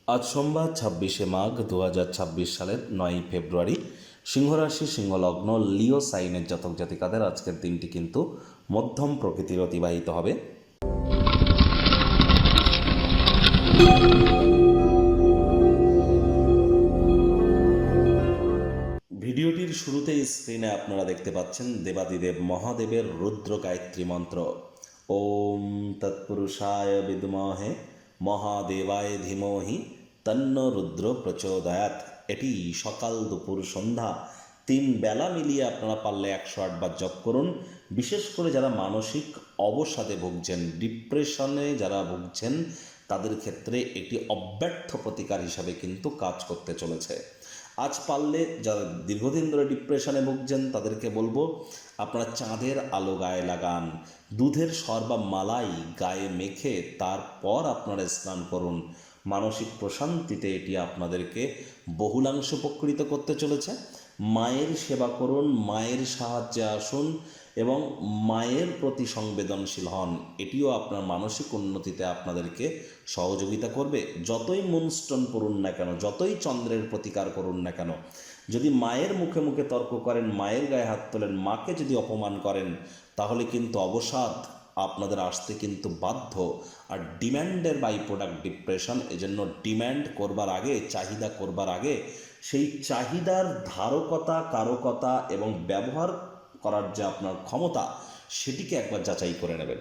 আজ সোমবার 26শে মাঘ 2026 সালের 9ই ফেব্রুয়ারি। সিংহরাশি সিংহলগ্ন লিও সাইনের জাতক জাতিকাদের আজকের দিনটি কিন্তু মধ্যম প্রকৃতির অতিবাহিত হবে। ভিডিওটির শুরুতেই স্ক্রিনে আপনারা দেখতে পাচ্ছেন দেবাদিদেব মহাদেবের রুদ্র গায়ত্রী মন্ত্র। ওম তৎপুরুষায় বিদ্মহে মহাদেবায় ধীমহি তন্ন রুদ্র প্রচোদয়াৎ। এটি সকাল দুপুর সন্ধ্যা 3 বেলা মিলিয়ে আপনারা পারলে 108 বার জপ করুন। বিশেষ করে যারা মানসিক অবসাদে ভুগছেন, ডিপ্রেশনে যারা ভুগছেন, তাদের ক্ষেত্রে এটি অব্যর্থ প্রতিকার হিসাবে কিন্তু কাজ করতে চলেছে। আজ পারলে যারা দীর্ঘদিন ধরে ডিপ্রেশনে ভুগছেন তাদেরকে বলবো আপনারা চাঁদের আলো গায়ে লাগান, দুধের সর বা মালাই গায়ে মেখে তারপর আপনারা স্নান করুন। মানসিক প্রশান্তিতে এটি আপনাদেরকে বহুলাংশ উপকৃত করতে চলেছে। মায়ের সেবা করুন, মায়ের সাহায্যে আসুন এবং মায়ের প্রতি সংবেদনশীল হন। এটিও আপনার মানসিক উন্নতিতে আপনাদেরকে সহযোগিতা করবে। যতই মুনস্টোন পড়ুন না কেন, যতই চন্দ্রের প্রতিকার করুন না কেন, যদি মায়ের মুখে মুখে তর্ক করেন, মায়ের গায়ে হাত তোলেন, মাকে যদি অপমান করেন, তাহলে কিন্তু অবসাদ আপনাদের আসতে কিন্তু বাধ্য। আর ডিম্যান্ডের বাই প্রোডাক্ট ডিপ্রেশন। এজন্য ডিম্যান্ড করবার আগে, চাহিদা করবার আগে সেই চাহিদার ধারকতা, কারকতা এবং ব্যবহার করার যে আপনার ক্ষমতা, সেটিকে একবার যাচাই করে নেবেন।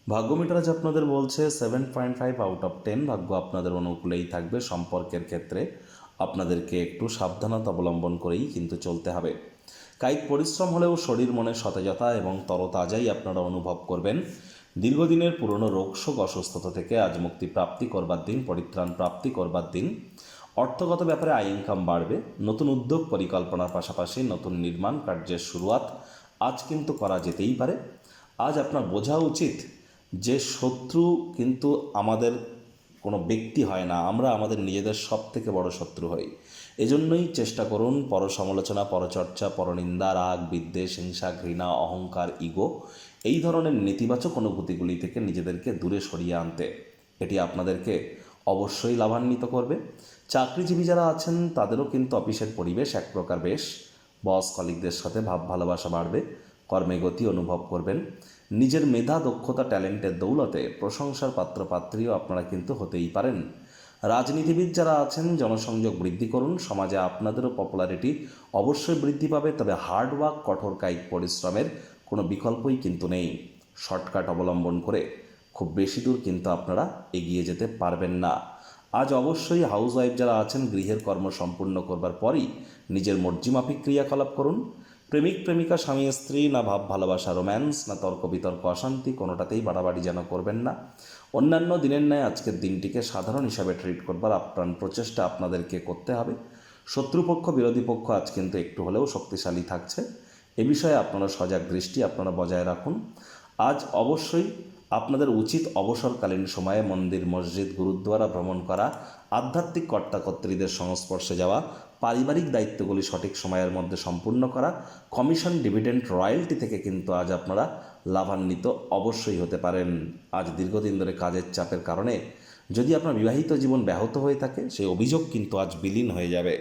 ভাগ্যমিটার আজ আপনাদের বলছে 7.5 আউট অফ 10। ভাগ্য আপনাদের অনুকূলেই থাকবে। সম্পর্কের ক্ষেত্রে আপনাদেরকে একটু সাবধানতা অবলম্বন করেই কিন্তু চলতে হবে। কায়িক পরিশ্রম হলেও শরীর মনে সতেজতা এবং তরতাজাই আপনারা অনুভব করবেন। দীর্ঘদিনের পুরনো রোগশোক অসুস্থতা থেকে আজ মুক্তি প্রাপ্তি করবার দিন, পরিত্রাণ প্রাপ্তি করবার দিন। অর্থগত ব্যাপারে আয় ইনকাম বাড়বে। নতুন উদ্যোগ পরিকল্পনার পাশাপাশি নতুন নির্মাণ কার্যের শুরুয়াত আজ কিন্তু করা যেতেই পারে। আজ আপনার বোঝা উচিত যে শত্রু কিন্তু আমাদের কোনো ব্যক্তি হয় না, আমরা আমাদের নিজেদের সব থেকে বড় শত্রু হই। এজন্যই চেষ্টা করুন পরসমালোচনা, পরচর্চা, পরনিন্দা, রাগ, বিদ্বেষ, হিংসা, ঘৃণা, অহংকার, ইগো এই ধরনের নেতিবাচক অনুভূতিগুলি থেকে নিজেদেরকে দূরে সরিয়ে আনতে। এটি আপনাদেরকে অবশ্যই লাভান্বিত করবে। চাকরিজীবী যারা আছেন তাদেরও কিন্তু অফিসের পরিবেশ এক প্রকার বেশ। বস কলিগদের সাথে ভাব ভালোবাসা বাড়বে, কর্মে গতি অনুভব করবেন। নিজের মেধা, দক্ষতা, ট্যালেন্টের দৌলতে প্রশংসার পাত্রপাত্রীও আপনারা কিন্তু হতেই পারেন। রাজনীতিবিদ যারা আছেন জনসংযোগ বৃদ্ধি করুন। সমাজে আপনাদেরও পপুলারিটি অবশ্যই বৃদ্ধি পাবে, তবে হার্ডওয়ার্ক, কঠোর কায়িক পরিশ্রমের কোনো বিকল্পই কিন্তু নেই। শর্টকাট অবলম্বন করে খুব বেশি দূর কিন্তু আপনারা এগিয়ে যেতে পারবেন না। আজ অবশ্যই হাউসওয়াইফ যারা আছেন গৃহের কর্ম সম্পূর্ণ করবার পরই নিজের মর্জিমাফিক ক্রিয়াকলাপ করুন। প্রেমিক প্রেমিকা, স্বামী স্ত্রী, না ভাব ভালোবাসা রোম্যান্স, না তর্ক বিতর্ক অশান্তি, কোনোটাতেই বাড়াবাড়ি যেন করবেন না। অন্যান্য দিনের ন্যায় আজকের দিনটিকে সাধারণ হিসাবে ট্রিট করবার আপ্রাণ প্রচেষ্টা আপনাদেরকে করতে হবে। শত্রুপক্ষ, বিরোধী পক্ষ আজ কিন্তু একটু হলেও শক্তিশালী থাকছে। এ বিষয়ে আপনারা সজাগ দৃষ্টি আপনারা বজায় রাখুন। আজ অবশ্যই আপনাদের উচিত অবসরকালীন সময়ে মন্দির, মসজিদ, গুরুদ্বারা ভ্রমণ করা, আধ্যাত্মিক কর্তাকর্ত্রীদের সংস্পর্শে যাওয়া, পারিবারিক দায়িত্বগুলি সঠিক সময়ের মধ্যে সম্পূর্ণ করা। কমিশন, ডিভিডেন্ড, রয়্যালটি থেকে কিন্তু আজ আপনারা লাভান্বিত অবশ্যই হতে পারেন। আজ দীর্ঘদিন ধরে কাজের চাপের কারণে যদি আপনার বিবাহিত জীবন ব্যাহত হয়ে থাকে, সেই অভিযোগ কিন্তু আজ বিলীন হয়ে যাবে।